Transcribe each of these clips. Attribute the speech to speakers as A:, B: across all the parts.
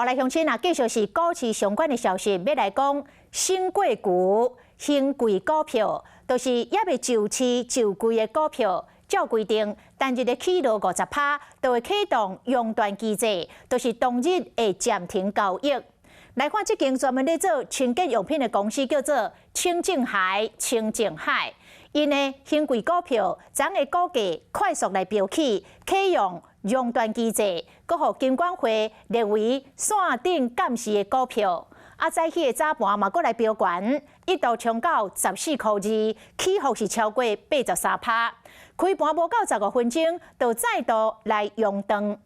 A: 好，来乡亲啊，继续是股市相关的消息，要来讲新贵股、新贵股票，都是也未就市就贵的股票。照规定，单日的起落50%，都会启动熔断机制，都是当日会暂停交易。来看这间专门咧做清洁用品的公司，叫做清净海。因的新贵股票，昨的股价快速来飙起，启用熔断机制，阁互金管会列为线顶监视的股票。早起的早盘嘛，阁来飙悬，一度冲到14.2块，起伏是超过83%。开盘无到15分钟，就再度来熔断。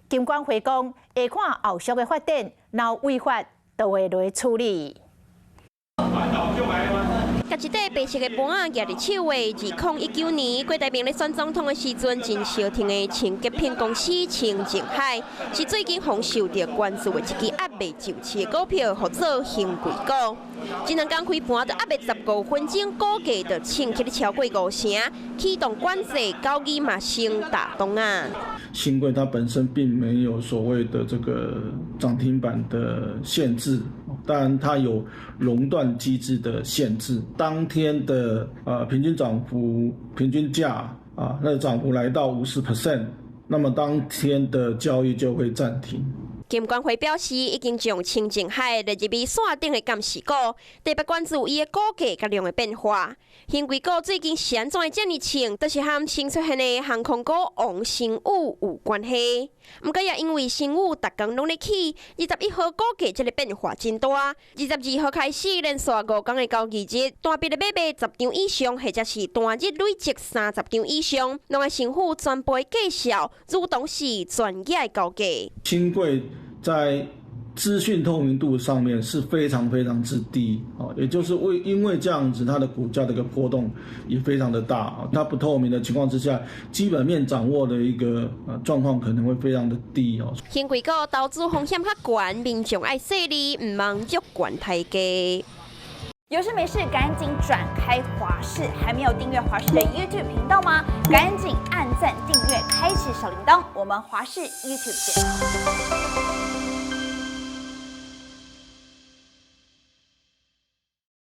A: 金管会讲，会看后续的发展，若违法，就会来处理。
B: 甲一块白色的盘仔夹伫手的，2019年郭台铭咧选总统的时阵，真烧停的清洁品公司清净海，是最近丰受到关注的一支压未就市的股票，号做新贵股。今两天开盘，就压未15分钟，股价就冲起超过5成，启动管制，交易嘛升大动啊。
C: 新贵它本身并没有所谓的这个涨停板的限制，当然它有熔断机制的限制。当天的平均涨幅、平均价那涨幅来到50%，那么当天的交易就会暂停。
B: 金管会表示，已经将清净海列入为线顶的监视股，特别关注伊的股价甲量的变化。新贵股最近是安怎会这么冲，都是和新出现的航空股王新宇有关系。不过也因为新宇逐天拢咧起，21号股价这个变化真大。22号开始连续5天的交易日，单笔的买卖10张以上，或者是单日累积30张以上，拢会政府全部介绍，如同是专业的高价。
C: 新贵在资讯透明度上面是非常之低，也就是因为这样子，它的股价的一个波动也非常的大，它不透明的情况之下，基本面掌握的一个状况可能会非常的低。
B: 新贵股投资风险较悬，民众爱细腻，唔望足悬太低。
D: 有事没事赶紧转开华视，还没有订阅华视的 YouTube 频道吗？赶紧按赞、订阅、开启小铃铛，我们华视 YouTube 见。